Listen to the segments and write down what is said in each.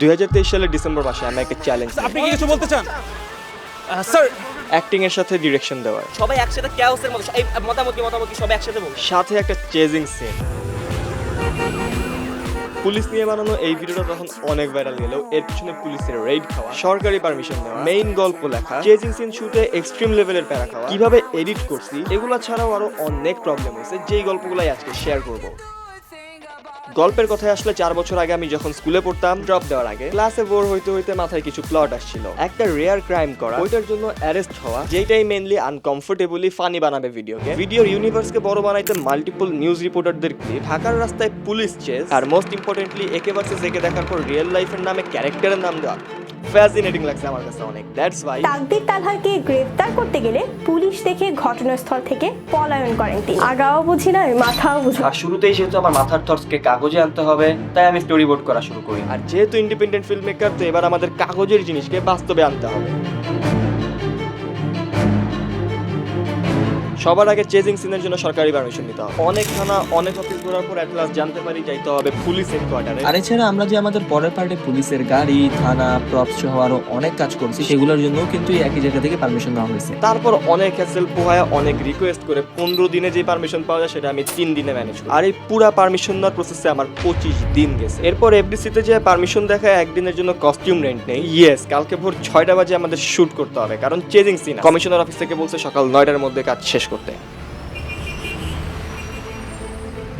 2023 সালের ডিসেম্বর মাসে আমি একটা চ্যালেঞ্জ আপনি কি কিছু বলতে চান স্যার? অ্যাক্টিং এর সাথে ডিরেকশন দেওয়ার, সবাই একসাথে ক্যাওসের মতো এই মতামত সবাই একসাথে বলুন। সাথে একটা চেজিং সিন। পুলিশ নিয়ে বানানো এই ভিডিওটা তখন অনেক ভাইরাল গেলেও এর পিছনে পুলিশের রেড খাওয়া, সরকারি পারমিশন দেওয়া, মেইন গল্প লেখা, চেজিং সিন শুটে এক্সট্রিম লেভেলের প্যারা খাওয়া, কিভাবে এডিট করছি, এগুলো ছাড়াও আরো অনেক প্রবলেম হয়েছে, যেই গল্পগুলাই আজকে শেয়ার করব। গল্পের কথায় আসলে 4 বছর আগে আমি যখন স্কুলে পড়তাম, ড্রপ দেওয়ার আগে ক্লাসে বোর হইতে হইতে মাথায় কিছু প্লট আসছিল, একটা রেয়ার ক্রাইম করা, ওইটার জন্য অ্যারেস্ট হওয়া, যেটাই মেইনলি আনকমফোর্টেবলি ফানি বানাবে ভিডিওকে, ভিডিওর ইউনিভার্সকে বড় বানাইতে মাল্টিপল নিউজ রিপোর্টারদের ক্লিপ, ঢাকার রাস্তায় পুলিশ চেস, আর মোস্ট ইম্পর্টেন্টলি একে ভার্সেস একে দেখার পর রিয়েল লাইফের নামে ক্যারেক্টারের নাম দেওয়া ফ্যাসিনেটিং লাগছে আমার কাছে অনেক। দ্যাটস ওয়াই তাকদির তালহাকে গ্রেফতার করতে গেলে পুলিশ দেখে ঘটনাস্থল থেকে পলায়ন করেন তিনি। আগাও বুঝি না, মাথাও বুঝি। আর শুরুতেই যেহেতু আমার মাথার থটসকে কাগজে আনতে হবে, তাই আমি স্টোরি বোর্ড করা শুরু করি। আর যেহেতু ইন্ডিপেন্ডেন্ট ফিল্ম মেকার, তো এবার আমাদের কাগজের জিনিসকে বাস্তবে আনতে হবে। সবার আগে চেজিং সিনের জন্য সরকারি পারমিশন নিতে হবে। অনেক থানা, অনেক অফিস ঘোরার পর এট লাস্ট জানতে পারি যাইতে হবে পুলিশ হেডকোয়ার্টারে। আর এছাড়া আমরা যে আমাদের পরের পার্টে পুলিশের গাড়ি, থানা, প্রপস সহ আরো অনেক কাজ করছি, সেগুলোর জন্য কিন্তু এই একই জায়গা থেকে পারমিশন দেওয়া হয়েছে। তারপর অনেক হ্যাসেল পোহায়, অনেক রিকোয়েস্ট করে 15 দিনে যে পারমিশন পাওয়া যায় সেটা আমি 3 দিনে ম্যানেজ করি। আর এই পুরা পারমিশন নেওয়ার প্রসেসে আমার 25 দিন গেছে। এরপর এফডিসিতে যে পারমিশন দেখায় একদিনের জন্য কস্টিউম রেন্ট নেই। ইয়েস, কালকে ভোর 6টা বাজে আমাদের শুট করতে হবে, কারণ চেজিং সিন। কমিশনার অফিস থেকে বলছে সকাল 9টার মধ্যে কাজ শেষ করতে।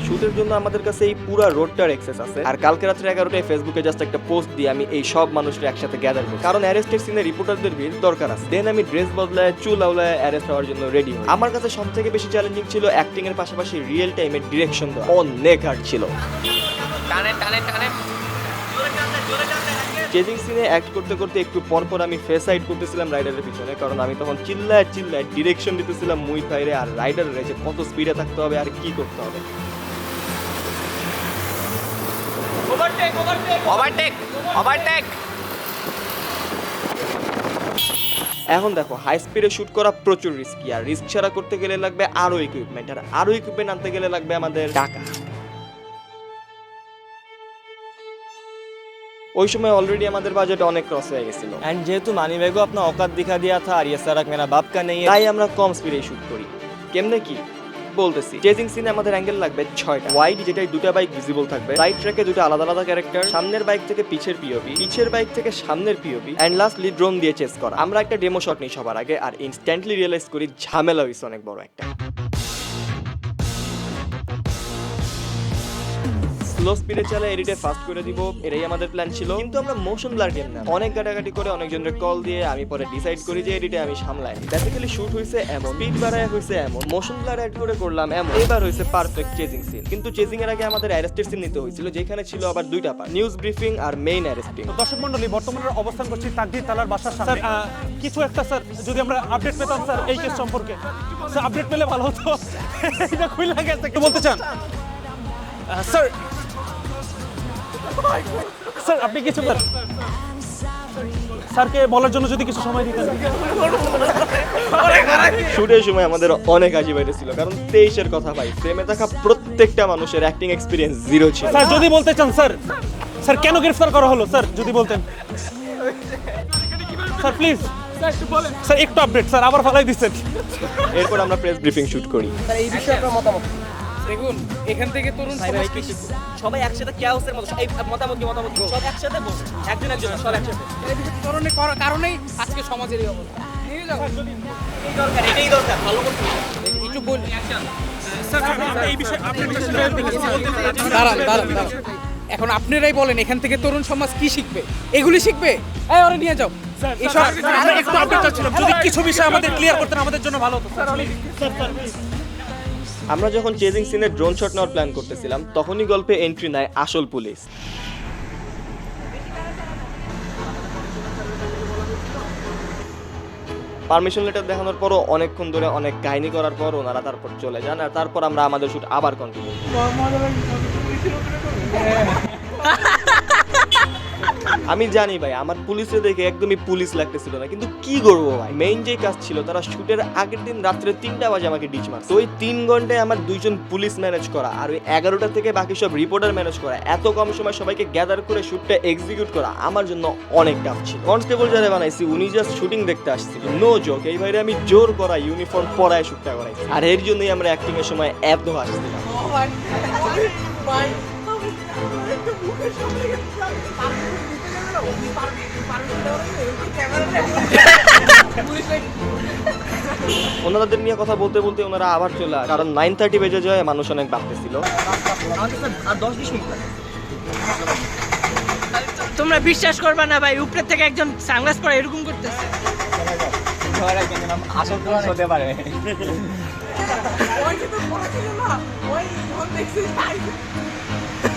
শুটের জন্য আমাদের কাছে এই পুরো রোডটার অ্যাক্সেস আছে। আর কালকে রাত্রে 11টায় ফেসবুকে জাস্ট একটা পোস্ট দিয়ে আমি এই সব মানুষরা একসাথে গ্যাদার করি, কারণ অ্যারেস্টের সিনে রিপোর্টারদের ভিড় দরকার আছে। দেন আমি ড্রেস বদলায়, চুল আউলায় অ্যারেস্ট হওয়ার জন্য রেডি হই। আমার কাছে সবথেকে বেশি চ্যালেঞ্জিং ছিল অ্যাক্টিং এর পাশাপাশি রিয়েল টাইমে ডিরেকশন দেওয়া। অনেক হার্ড ছিল। চেজিং সিনে অ্যাক্ট করতে করতে একটু পর পর আমি ফেস হাইড করতেছিলাম রাইডারের পিছনে, কারণ আমি তখন চিল্লায় ডিরেকশন দিতেছিলাম মুই ফাইরে আর রাইডারের যে কত স্পিডে থাকতে হবে আর কি করতে হবে। ওভারটেক। এখন দেখো, হাই স্পিডে শুট করা প্রচুর রিস্কি, আর রিস্ক ছাড়া করতে গেলে লাগবে আরো ইকুইপমেন্ট, আর আরো ইকুইপমেন্ট আনতে গেলে লাগবে আমাদের টাকা। ওই সময় অলরেডি আমাদের বাজেট অনেক ক্রস হয়ে গেছিল, এন্ড যেহেতু মানি ব্যাগও আপনার অকাত দিখা দিয়া থা আর ইয়ে সারাক মেরা বাপ কা নেই, তাই আমরা কম স্পিডে শুট করি। কেমনে কি বলতেছি, চেজিং সিনে আমাদের অ্যাঙ্গেল লাগবে 6টা ওয়াইড, যেটাই দুটো বাইক ভিজিবল থাকবে, রাইট ট্র্যাকে দুটো আলাদা আলাদা ক্যারেক্টার, সামনের বাইক থেকে পিছের পিওভি, পিছের বাইক থেকে সামনের পিওভি, এন্ড লাস্টলি ড্রোন দিয়ে চেস করা। আমরা একটা ডেমো শট নিই সবার আগে, আর ইনস্ট্যান্টলি রিয়েলাইজ করি ঝামেলা হইছে অনেক বড় একটা। স্লো স্পিডে চালে এডিটে ফাস্ট করে দিব, এটাই আমাদের প্ল্যান ছিল। কিন্তু আমরা মোশন ব্লার গেম না, অনেক গাটাগাটি করে অনেকজনের কল দিয়ে আমি পরে ডিসাইড করি যে এডিটে আমি সামলাই। বেসিক্যালি শুট হইছে এমন, স্পিড বাড়ায় হইছে এমন, মোশন ব্লার অ্যাড করে করলাম এমন, এবার হইছে পারফেক্ট চেজিং সিন। কিন্তু চেজিং এর আগে আমাদের অ্যারেস্টের সিন নিতে হয়েছিল, যেখানে ছিল আবার দুইটা পার্ট, নিউজ ব্রিফিং আর মেইন অ্যারেস্টিং। দর্শক মণ্ডলী, বর্তমানে অবস্থান করছি তাকদির তালার বাসার সামনে। স্যার, কিছু একটা স্যার যদি আমরা আপডেট পেতাম স্যার এই কেস সম্পর্কে, স্যার আপডেট পেলে ভালো হতো। এটা খুইলা গেছে, কি বলতে চান স্যার? স্যার আপনি কিছু স্যারকে বলার জন্য যদি কিছু সময় দিতেন। শুটের সময় আমাদের অনেক হাসি পাইতেছিল, কারণ 23-এর কথা ভাই, ফ্রেমে থাকা প্রত্যেকটা মানুষের অ্যাক্টিং এক্সপিরিয়েন্স জিরো ছিল। স্যার যদি বলতে চান স্যার, স্যার কেন গ্রেফতার করা হলো স্যার যদি বলতেন স্যার প্লিজ। স্যার একটু আপডেট স্যার, আবার ফালাই দিচ্ছেন। এরপর আমরা প্রেস ব্রিফিং শুট করি। এই বিষয়ে আপনার মতামত? দেখুন, এখান থেকে তরুণ সমাজ কি শিখবে? সবাই একসাথে ক্যাওসের মতো এই মতামত সব একসাথে বলুন। একজন সব একসাথে। এই বিষয়টা তরুণের করার কারণেই আজকে সমাজের এই অবস্থা। নিয়ে যাও। এটাই দরকার ভালো করতে। একটু বল। স্যার এই বিষয়ে আপনার দাঁড়ান। এখন আপনারাই বলেন, এখান থেকে তরুণ সমাজ কি শিখবে? এগুলি শিখবে? এই ওরে নিয়ে যাও। এসব আমরা একটু আপডেট চাচ্ছিলাম, যদি কিছু বিষয় আমাদের ক্লিয়ার করতেন আমাদের জন্য ভালো হতো স্যার। আমরা যখন চেজিং সিনে ড্রোন শট নেওয়ার প্ল্যান করতেছিলাম, তখনই গল্পে এন্ট্রি নেয় আসল পুলিশ। পারমিশন লেটার দেখানোর পরও অনেকক্ষণ ধরে অনেক কাহিনী করার পর ওনারা তারপর চলে যান, আর তারপর আমরা আমাদের শুট আবার কন্টিনিউ। আমি জানি ভাই আমার পুলিশে দেখে একদমই পুলিশ লাগতেছিল না, কিন্তু কি করবো ভাই, মেইন যে কাজ ছিল তারা শুটের আগের দিন রাত্রে 3টা বাজে আমাকে ডিচ মারছে। ওই 3 ঘন্টায় আমার 2জন পুলিশ ম্যানেজ করা আর ওই 11টা থেকে বাকি সব রিপোর্টার ম্যানেজ করা, এত কম সময় সবাইকে গ্যাদার করে শুটটা এক্সিকিউট করা আমার জন্য অনেক টাফ ছিল। কনস্টেবল যারা বানাইছি উনি জাস্ট শুটিং দেখতে আসছিল, নো জোক। এই ভাইরে আমি জোর করা ইউনিফর্ম পরায় শুটটা করাইছি, আর এর জন্যই আমরা অ্যাক্টিং এর সময় এত হাসছিলাম। ওনাদের নিয়ে কথা বলতে বলতে ওনারা আবার চলে আসে, কারণ 9:30 বেজে যায়, মানুষ অনেক ভাবতেছিল। তোমরা বিশ্বাস করবে না ভাই, উপরে থেকে একজন সানগ্লাস পরে এরকম করতেছে।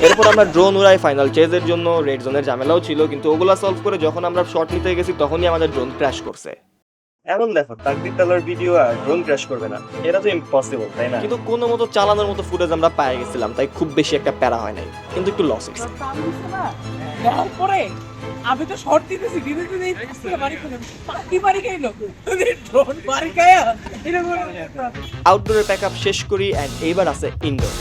এরপর আমরা ড্রোন উড়াই ফাইনাল চেজের জন্য। রেড জোনের ঝামেলাও ছিল, কিন্তু ওগুলা সলভ করে যখন আমরা শট নিতে গেছি তখনই আমাদের ড্রোন ক্র্যাশ করছে। এখন দেখো তাকদীর তালার ভিডিও আর ড্রোন ক্র্যাশ করবে না, এটা তো ইম্পসিবল, তাই না? কিন্তু কোনো মতো চালানোর মতো ফুটেজ আমরা পেয়ে গেছিলাম, তাই খুব বেশি একটা প্যারা হয় নাই, কিন্তু একটু লস হয়েছে। পরে আমি তো শর্ট দিতেছি, দিতে দিতে বাড়ি খেলাম, পাখি বাড়ি খাইলো, ড্রোন বাড়ি খায়া এরকম। আউটডোরের প্যাকআপ শেষ করি এন্ড এইবার আছে ইনডোর।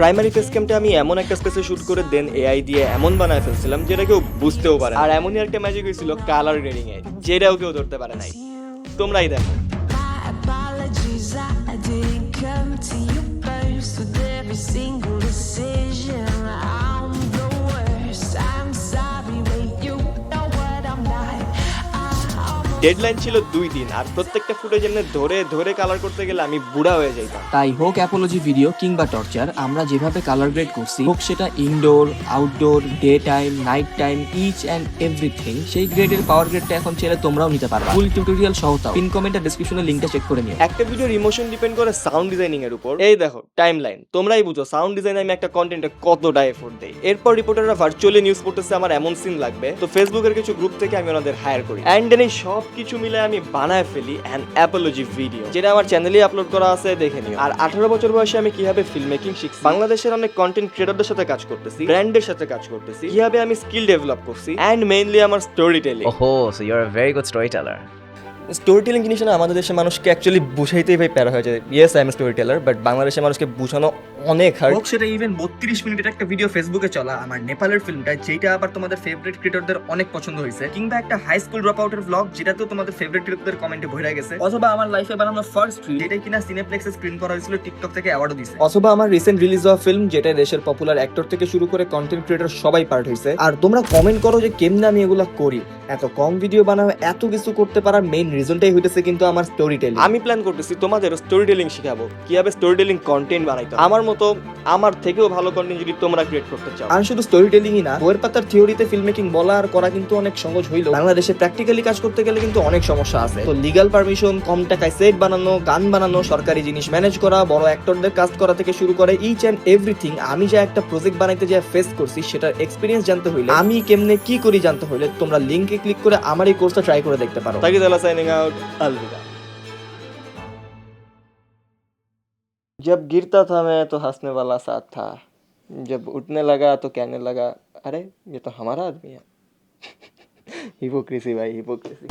প্রাইমারি ফেস ক্যাম্পটা আমি এমন একটা স্পেসে শুট করে দেন এআই দিয়ে এমন বানায় ফেলছিলাম যেটা কেউ বুঝতেও পারে না। আর এমনই একটা ম্যাজিক হয়েছিল কালার গ্রেডিং এ, যেটাও কেউ ধরতে পারে নাই। তোমরাই দেখো। ডেডলাইন ছিল 2 দিন, আর প্রত্যেকটা ফুটেজ এমনি ধরে ধরে কালার করতে গেলে আমি বুড়া হয়ে যাইতাম। তাই হোক অ্যাপোলজি ভিডিও কিংবা টর্চার, আমরা যেভাবে কালার গ্রেড করছি, হোক সেটা indoor, outdoor, day time, night time, each and everything, সেই গ্রেডের পাওয়ার গ্রেডটা এখন ছেড়ে তোমরাও নিতে পারবা। ফুল টিউটোরিয়াল সহ তাও পিন কমেন্টে ডেসক্রিপশনে লিংকটা চেক করে নিও। একটা ভিডিওর ইমোশন ডিপেন্ড করে সাউন্ড ডিজাইনিং এর উপর। এই দেখো টাইমলাইন, তোমরাই বুঝো সাউন্ড ডিজাইনে আমি একটা কন্টেন্টে কতটা এফোর্ট দেই। এরপর রিপোর্টাররা ভার্চুয়ালি নিউজ পড়তেছে, আমার এমন সিন লাগবে, তো ফেসবুকের কিছু গ্রুপ থেকে আমি ওনাদের হায়ার করি, এন্ড দেন এই সব কিছু মিলে আমি বানায় ফেলি অ্যান অ্যাপোলজি ভিডিও, যেটা আমার চ্যানেলে আপলোড করা আছে, দেখে নিও। আর 18 বছর বয়সে আমি কিভাবে ফিল্ম মেকিং শিখছি, বাংলাদেশের অনেক কন্টেন্ট ক্রিয়েটরদের সাথে কাজ করতেছি, ব্র্যান্ডের সাথে কাজ করতেছি, কিভাবে আমি স্কিল ডেভেলপ করছি, এন্ড মেইনলি আমার story telling. Oh, so you're a very good storyteller. Story telling জিনিস না আমাদের দেশের মানুষকে অ্যাকচুয়ালি বুঝাইতেই ভাই প্যারা হয়ে যায়। Yes I am story teller, but বাংলাদেশের মানুষকে বুঝানো অনেক হার্ড। হোক সেটা ইভেন 32 মিনিটের একটা ভিডিও ফেসবুকে চলা আমার নেপালের ফিল্মটা, যেটা আবার তোমাদের ফেভারিট ক্রিয়েটরদের অনেক পছন্দ হয়েছে, কিংবা একটা হাই স্কুল ড্রপ আউটের ভ্লগ যেটাতেও তোমাদের ফেভারিট ক্রিয়েটরদের কমেন্টে ভরে গেছে, অথবা আমার লাইফে বানানো ফার্স্ট রিল যেটা কিনা সিনেপ্লেক্সে স্ক্রিন করা হয়েছিল, টিকটক থেকে অ্যাওয়ার্ডও দিয়েছে, অথবা আমার রিসেন্ট রিলিজ হওয়া ফিল্ম যেটা দেশের পপুলার অ্যাক্টর থেকে শুরু করে কন্টেন্ট ক্রিয়েটর সবাই পার্ট হয়েছে। আর তোমরা কমেন্ট করো যে কেমনে আমি এগুলা করি, এত কম ভিডিও বানাও, এত কিছু করতে পারার মেইন রিজনটাই হইতেছে কিন্তু আমার স্টোরি টেলিং। আমি প্ল্যান করতেছি তোমাদের স্টোরি টেলিং শিখাবো, কিভাবে স্টোরি টেলিং কন্টেন্ট বানাইতে হয়। আমার মতো আমার থেকেও ভালো কন্টেন্ট যদি তোমরা ক্রিয়েট করতে চাও। আর শুধু স্টোরি টেলিংই না, বইয়ের পাতার থিওরিতে ফিল্ম মেকিং বলা আর করা কিন্তু অনেক সহজ হইলো, বাংলাদেশে প্র্যাকটিক্যালি কাজ করতে গেলে কিন্তু অনেক সমস্যা আছে। তো লিগ্যাল পারমিশন, কম টাকায় সেট বানানো, গান বানানো, সরকারি জিনিস ম্যানেজ করা, বড় অ্যাক্টরদের কাস্ট করা থেকে শুরু করে ইচ এন্ড এভরিথিং, আমি যা একটা প্রজেক্ট বানাইতে যা ফেস করছি সেটার এক্সপিরিয়েন্স জানতে হইলে, আমি কেমনে কি করি জানতে হইলে, তোমরা লিংকে ক্লিক করে আমার এই কোর্সটা ট্রাই করে দেখতে পারো। তাকি তালা সাইনিং আউট, अलविदा। जब गिरता था मैं तो हंसने वाला साथ था, जब उठने लगा तो कहने लगा अरे ये तो हमारा आदमी है। हिपोक्रेसी भाई, हिपोक्रेसी।